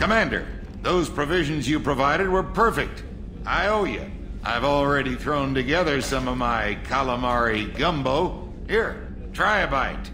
Commander, those provisions you provided were perfect. I owe you. I've already thrown together some of my calamari gumbo. Here, try a bite.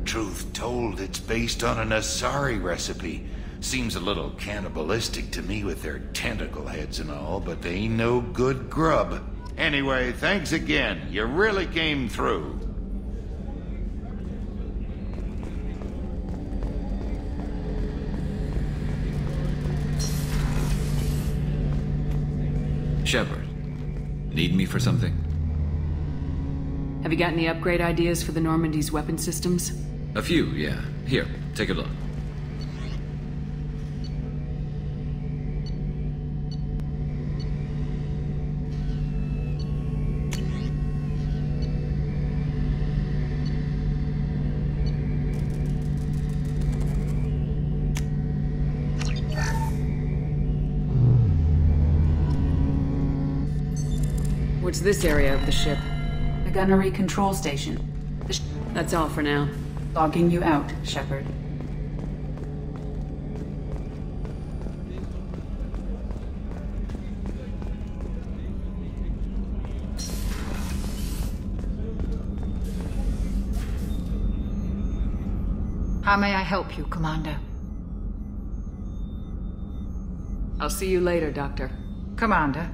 Truth told, it's based on an Asari recipe. Seems a little cannibalistic to me with their tentacle heads and all, but they ain't no good grub. Anyway, thanks again. You really came through. Shepard, need me for something? Have you got any upgrade ideas for the Normandy's weapon systems? A few, yeah. Here, take a look. What's this area of the ship? The gunnery control station. That's all for now. Logging you out, Shepard. How may I help you, Commander? I'll see you later, Doctor. Commander.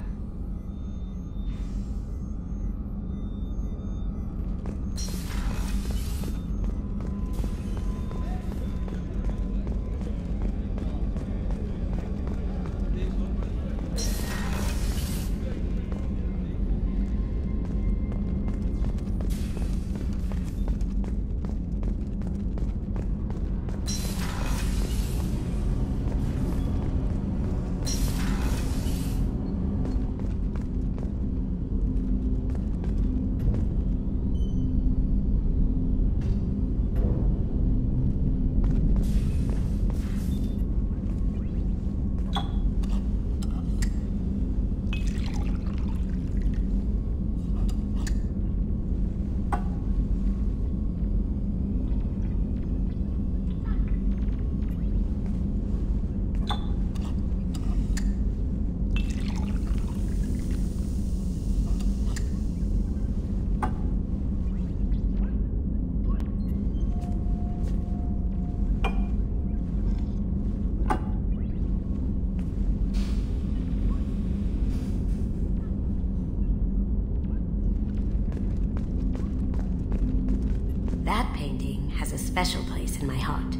Special place in my heart.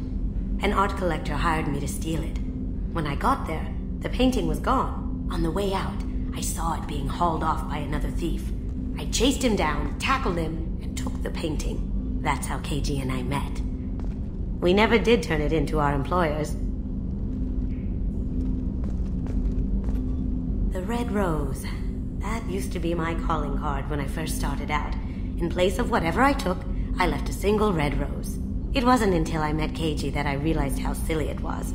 An art collector hired me to steal it. When I got there, the painting was gone. On the way out, I saw it being hauled off by another thief. I chased him down, tackled him, and took the painting. That's how KG and I met. We never did turn it into our employers. The Red Rose. That used to be my calling card when I first started out. In place of whatever I took, I left a single red rose. It wasn't until I met KG that I realized how silly it was.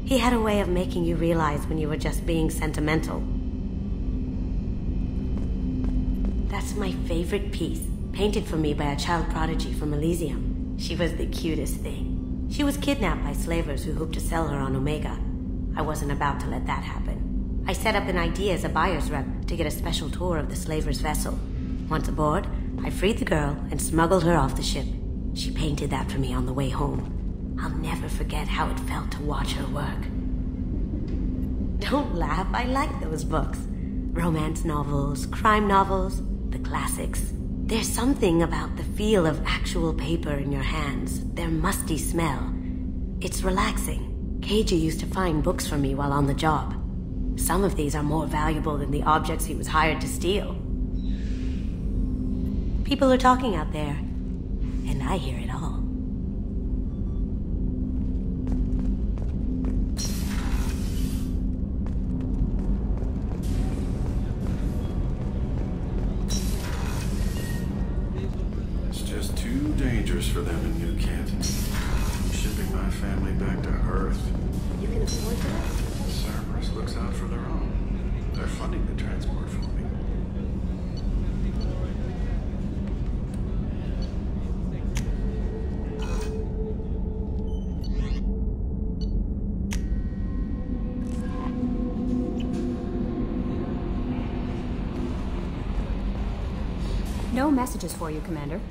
He had a way of making you realize when you were just being sentimental. That's my favorite piece, painted for me by a child prodigy from Elysium. She was the cutest thing. She was kidnapped by slavers who hoped to sell her on Omega. I wasn't about to let that happen. I set up an idea as a buyer's rep to get a special tour of the slaver's vessel. Once aboard, I freed the girl and smuggled her off the ship. She painted that for me on the way home. I'll never forget how it felt to watch her work. Don't laugh, I like those books. Romance novels, crime novels, the classics. There's something about the feel of actual paper in your hands, their musty smell. It's relaxing. KG used to find books for me while on the job. Some of these are more valuable than the objects he was hired to steal. People are talking out there, and I hear it all. It's just too dangerous for them in New Kent. I'm shipping my family back to Earth. You can afford that? Cerberus looks out for their own. They're funding the transport for me. No messages for you, Commander.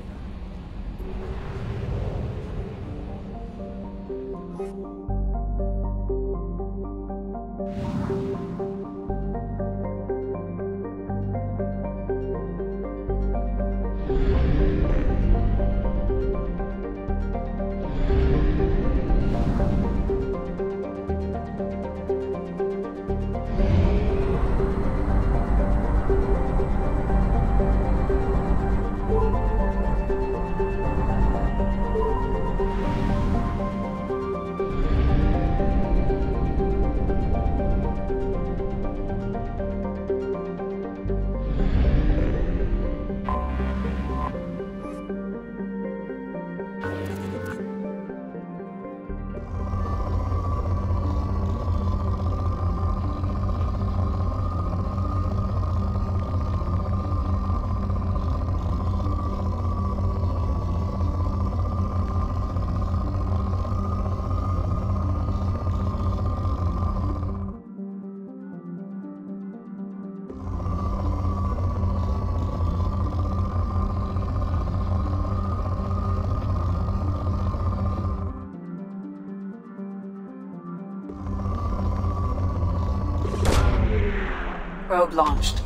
Probe launched.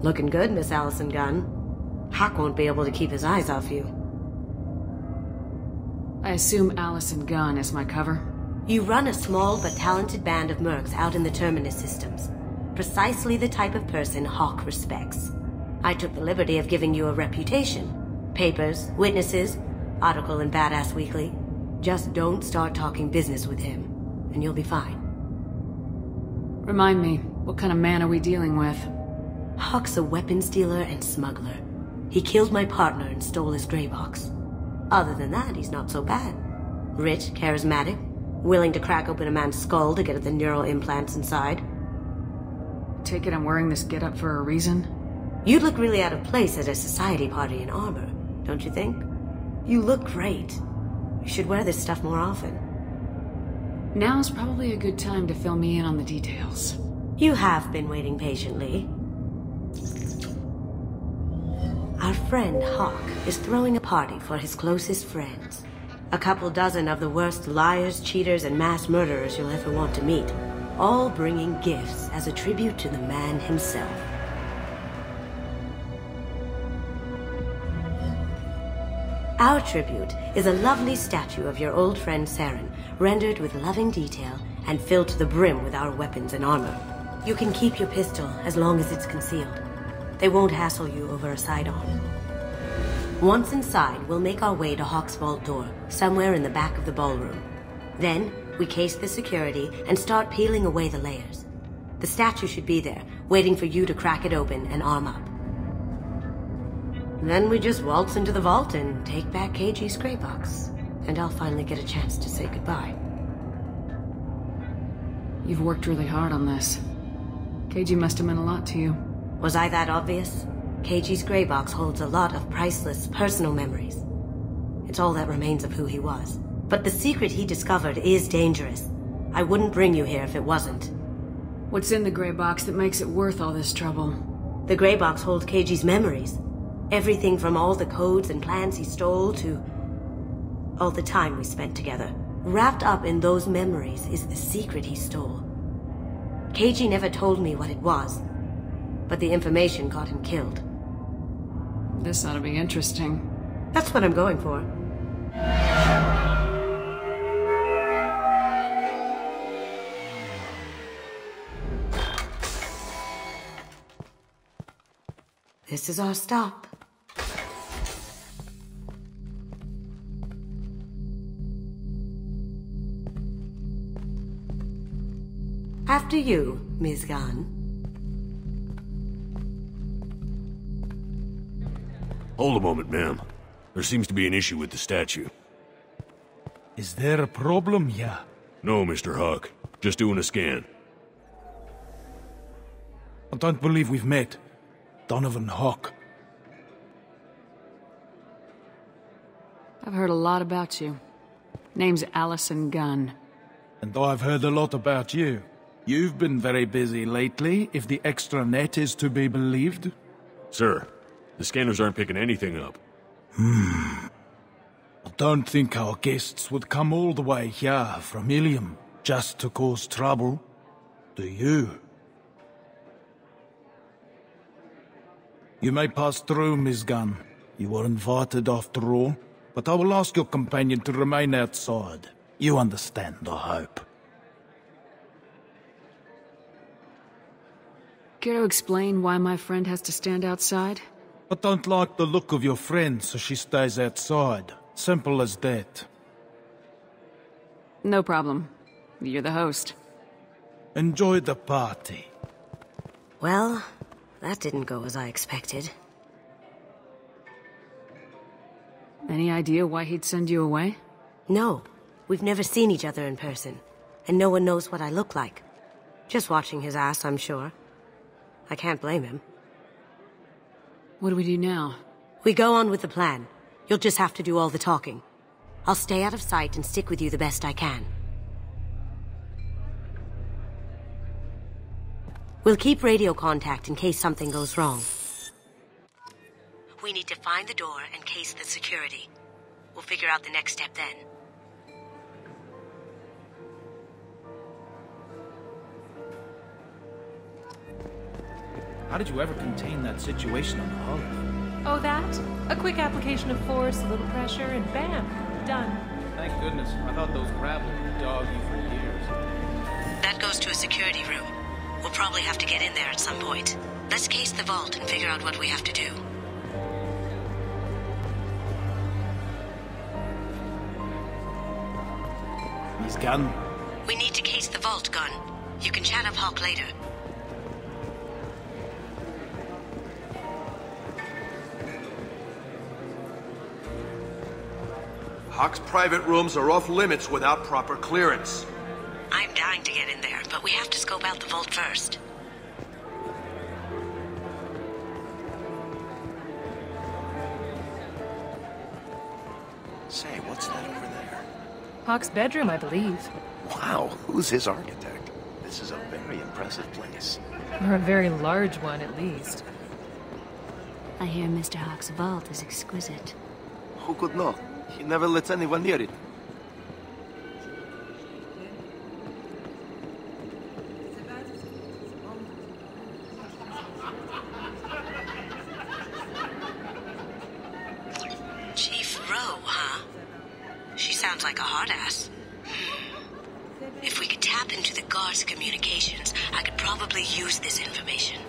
Looking good, Miss Allison Gunn. Hawk won't be able to keep his eyes off you. I assume Allison Gunn is my cover? You run a small but talented band of mercs out in the Terminus systems. Precisely the type of person Hawk respects. I took the liberty of giving you a reputation. Papers, witnesses, article in Badass Weekly. Just don't start talking business with him, and you'll be fine. Remind me, what kind of man are we dealing with? Hawk's a weapons dealer and smuggler. He killed my partner and stole his gray box. Other than that, he's not so bad. Rich, charismatic, willing to crack open a man's skull to get at the neural implants inside. Take it I'm wearing this getup for a reason? You'd look really out of place at a society party in armor, don't you think? You look great. You should wear this stuff more often. Now's probably a good time to fill me in on the details. You have been waiting patiently. Our friend Hawk is throwing a party for his closest friends. A couple dozen of the worst liars, cheaters, and mass murderers you'll ever want to meet. All bringing gifts as a tribute to the man himself. Our tribute is a lovely statue of your old friend Saren, rendered with loving detail and filled to the brim with our weapons and armor. You can keep your pistol as long as it's concealed. They won't hassle you over a sidearm. Once inside, we'll make our way to Hawk's vault door, somewhere in the back of the ballroom. Then, we case the security and start peeling away the layers. The statue should be there, waiting for you to crack it open and arm up. Then we just waltz into the vault and take back KG's gray box. And I'll finally get a chance to say goodbye. You've worked really hard on this. KG must have meant a lot to you. Was I that obvious? KG's gray box holds a lot of priceless personal memories. It's all that remains of who he was. But the secret he discovered is dangerous. I wouldn't bring you here if it wasn't. What's in the gray box that makes it worth all this trouble? The gray box holds KG's memories. Everything from all the codes and plans he stole to All the time we spent together. Wrapped up in those memories is the secret he stole. Keiji never told me what it was, but the information got him killed. This ought to be interesting. That's what I'm going for. This is our stop. After you, Ms. Gunn. Hold a moment, ma'am. There seems to be an issue with the statue. Is there a problem here? No, Mr. Huck. Just doing a scan. I don't believe we've met. Donovan Huck. I've heard a lot about you. Name's Allison Gunn. And I've heard a lot about you. You've been very busy lately, if the extranet is to be believed. Sir, the scanners aren't picking anything up. I don't think our guests would come all the way here from Ilium just to cause trouble. Do you? You may pass through, Ms. Gunn. You were invited after all, but I will ask your companion to remain outside. You understand, I hope. Care to explain why my friend has to stand outside? I don't like the look of your friend, so she stays outside. Simple as that. No problem. You're the host. Enjoy the party. Well, that didn't go as I expected. Any idea why he'd send you away? No, we've never seen each other in person, and no one knows what I look like. Just watching his ass, I'm sure. I can't blame him. What do we do now? We go on with the plan. You'll just have to do all the talking. I'll stay out of sight and stick with you the best I can. We'll keep radio contact in case something goes wrong. We need to find the door and case the security. We'll figure out the next step then. How did you ever contain that situation on the hull? Oh, that? A quick application of force, a little pressure, and bam, done. Thank goodness. I thought those gravel would dog you for years. That goes to a security room. We'll probably have to get in there at some point. Let's case the vault and figure out what we have to do. Miss Gunn? We need to case the vault, Gunn. You can chat up Hawk later. Hawk's private rooms are off limits without proper clearance. I'm dying to get in there, but we have to scope out the vault first. Say, what's that over there? Hawk's bedroom, I believe. Wow, who's his architect? This is a very impressive place. Or a very large one, at least. I hear Mr. Hawk's vault is exquisite. Who could know? He never lets anyone near it. Chief Rowe, huh? She sounds like a hard ass. If we could tap into the guard's communications, I could probably use this information.